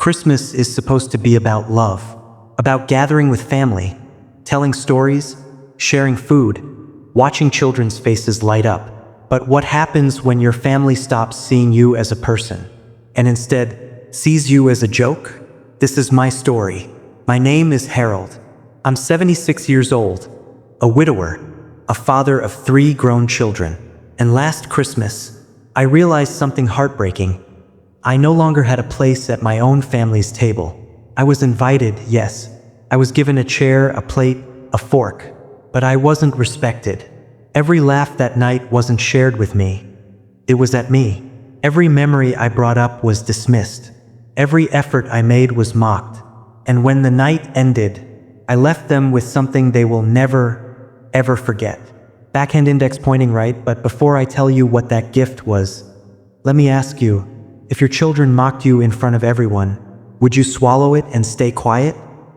Christmas is supposed to be about love, about gathering with family, telling stories, sharing food, watching children's faces light up. But what happens when your family stops seeing you as a person and instead sees you as a joke? This is my story. My name is Harold. I'm 76 years old, a widower, a father of 3 grown children. And last Christmas, I realized something heartbreaking. I no longer had a place at my own family's table. I was invited, yes. I was given a chair, a plate, a fork, but I wasn't respected. Every laugh that night wasn't shared with me. It was at me. Every memory I brought up was dismissed. Every effort I made was mocked. And when the night ended, I left them with something they will never, ever forget. Backhand index pointing right, but before I tell you what that gift was, let me ask you, if your children mocked you in front of everyone, would you swallow it and stay quiet?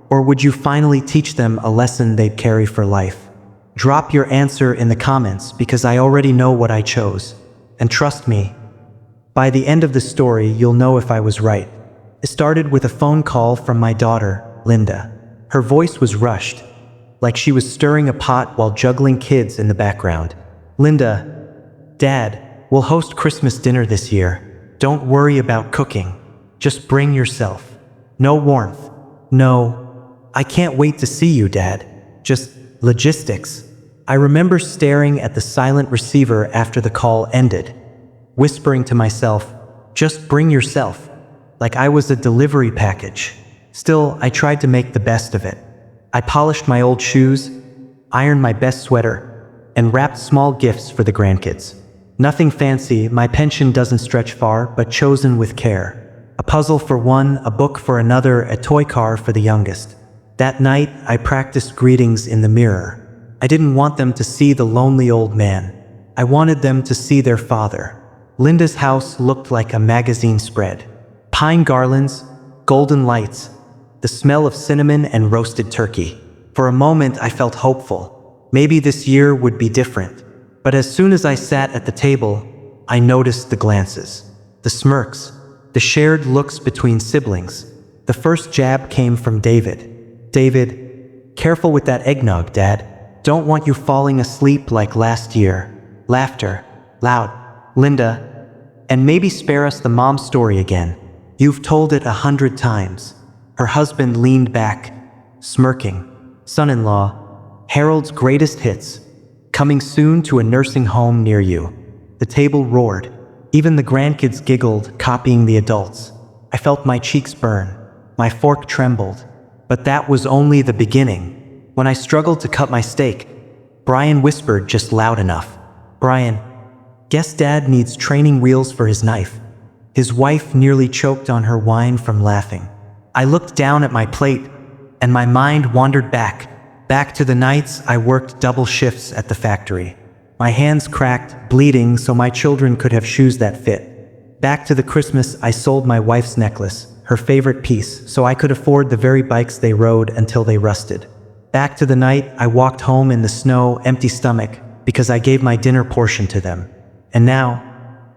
Or would you finally teach them a lesson they'd carry for life? Drop your answer in the comments because I already know what I chose. And trust me, by the end of the story, you'll know if I was right. It started with a phone call from my daughter, Linda. Her voice was rushed, like she was stirring a pot while juggling kids in the background. Linda, Dad, we'll host Christmas dinner this year. Don't worry about cooking. Just bring yourself. No warmth. No, I can't wait to see you, Dad. Just logistics. I remember staring at the silent receiver after the call ended, whispering to myself, just bring yourself, like I was a delivery package. Still, I tried to make the best of it. I polished my old shoes, ironed my best sweater, and wrapped small gifts for the grandkids. Nothing fancy, my pension doesn't stretch far, but chosen with care. A puzzle for one, a book for another, a toy car for the youngest. That night, I practiced greetings in the mirror. I didn't want them to see the lonely old man. I wanted them to see their father. Linda's house looked like a magazine spread. Pine garlands, golden lights, the smell of cinnamon and roasted turkey. For a moment, I felt hopeful. Maybe this year would be different. But as soon as I sat at the table, I noticed the glances, the smirks, the shared looks between siblings. The first jab came from David. David, careful with that eggnog, Dad. Don't want you falling asleep like last year. Laughter, loud. Linda, and maybe spare us the mom story again. You've told it 100 times. Her husband leaned back, smirking. Son-in-law, Harold's greatest hits. Coming soon to a nursing home near you. The table roared. Even the grandkids giggled, copying the adults. I felt my cheeks burn. My fork trembled. But that was only the beginning. When I struggled to cut my steak, Brian whispered just loud enough. Brian, guess Dad needs training wheels for his knife. His wife nearly choked on her wine from laughing. I looked down at my plate, and my mind wandered back to the nights I worked double shifts at the factory. My hands cracked, bleeding so my children could have shoes that fit. Back to the Christmas I sold my wife's necklace, her favorite piece, so I could afford the very bikes they rode until they rusted. Back to the night I walked home in the snow, empty stomach, because I gave my dinner portion to them. And now,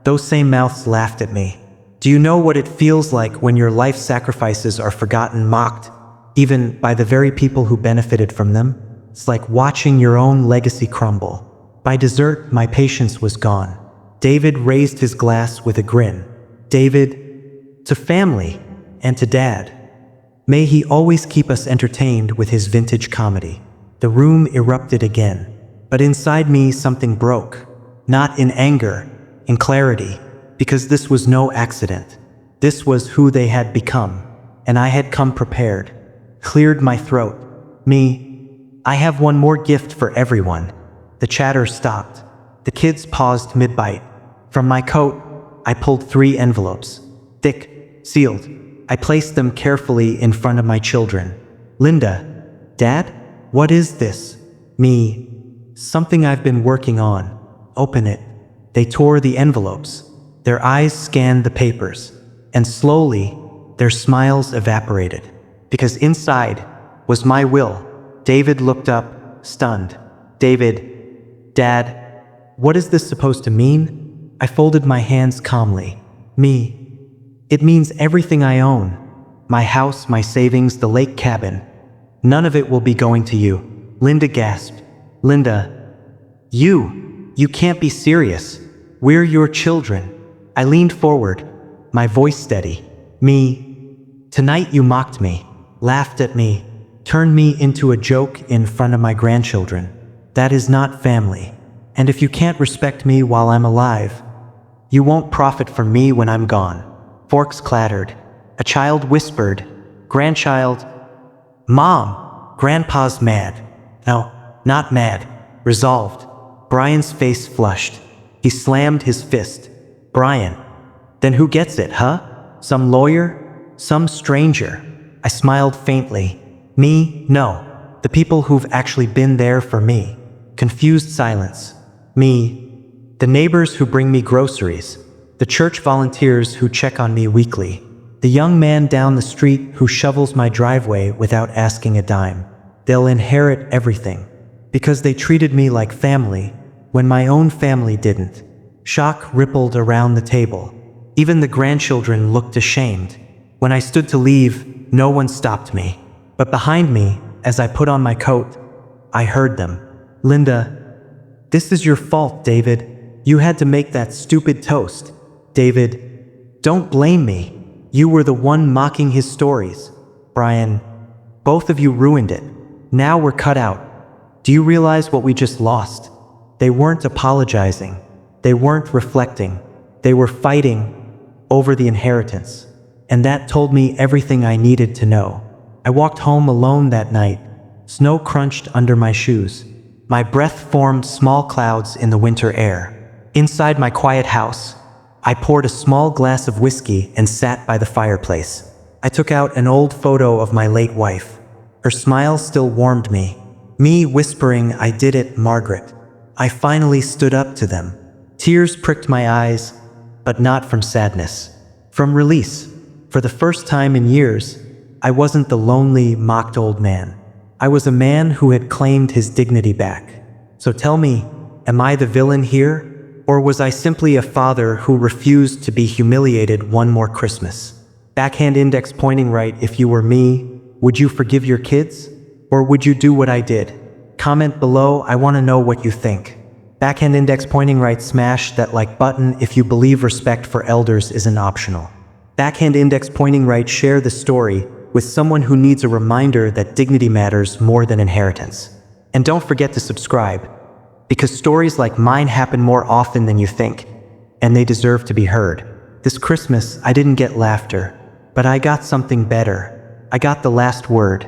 those same mouths laughed at me. Do you know what it feels like when your life sacrifices are forgotten, mocked, even by the very people who benefited from them? It's like watching your own legacy crumble. By dessert, my patience was gone. David raised his glass with a grin. David, to family and to Dad. May he always keep us entertained with his vintage comedy. The room erupted again, but inside me something broke. Not in anger, in clarity, because this was no accident. This was who they had become, and I had come prepared. Cleared my throat. I have one more gift for everyone. The chatter stopped. The kids paused mid-bite. From my coat, I pulled 3 envelopes. Thick, sealed. I placed them carefully in front of my children. Linda, Dad, what is this? Something I've been working on. Open it. They tore the envelopes. Their eyes scanned the papers. And slowly, their smiles evaporated. Because inside was my will. David looked up, stunned. David, Dad, what is this supposed to mean? I folded my hands calmly. It means everything I own. my house, my savings, the lake cabin. None of it will be going to you. Linda gasped. Linda, you can't be serious. We're your children. I leaned forward, my voice steady. Me, tonight you mocked me, laughed at me, turned me into a joke in front of my grandchildren. That is not family. And if you can't respect me while I'm alive, you won't profit from me when I'm gone. Forks clattered. A child whispered. Grandchild, Mom, Grandpa's mad. No, not mad. Resolved. Brian's face flushed. He slammed his fist. Brian, then who gets it, huh? Some lawyer? Some stranger? I smiled faintly. Me? No. The people who've actually been there for me. Confused silence. Me. The neighbors who bring me groceries. The church volunteers who check on me weekly. The young man down the street who shovels my driveway without asking a dime. They'll inherit everything. Because they treated me like family when my own family didn't. Shock rippled around the table. Even the grandchildren looked ashamed. When I stood to leave, no one stopped me. But behind me, as I put on my coat, I heard them. Linda, this is your fault, David. You had to make that stupid toast. David, don't blame me. You were the one mocking his stories. Brian, both of you ruined it. Now we're cut out. Do you realize what we just lost? They weren't apologizing. They weren't reflecting. They were fighting over the inheritance. And that told me everything I needed to know. I walked home alone that night. Snow crunched under my shoes. My breath formed small clouds in the winter air. Inside my quiet house, I poured a small glass of whiskey and sat by the fireplace. I took out an old photo of my late wife. Her smile still warmed me. Me whispering, I did it, Margaret. I finally stood up to them. Tears pricked my eyes, but not from sadness. From release. For the first time in years, I wasn't the lonely, mocked old man. I was a man who had claimed his dignity back. So tell me, am I the villain here? Or was I simply a father who refused to be humiliated one more Christmas? Backhand index pointing right, if you were me, would you forgive your kids? Or would you do what I did? Comment below, I want to know what you think. Backhand index pointing right, smash that like button if you believe respect for elders isn't optional. Backhand index pointing right, share the story with someone who needs a reminder that dignity matters more than inheritance. And don't forget to subscribe, because stories like mine happen more often than you think, and they deserve to be heard. This Christmas, I didn't get laughter, but I got something better. I got the last word.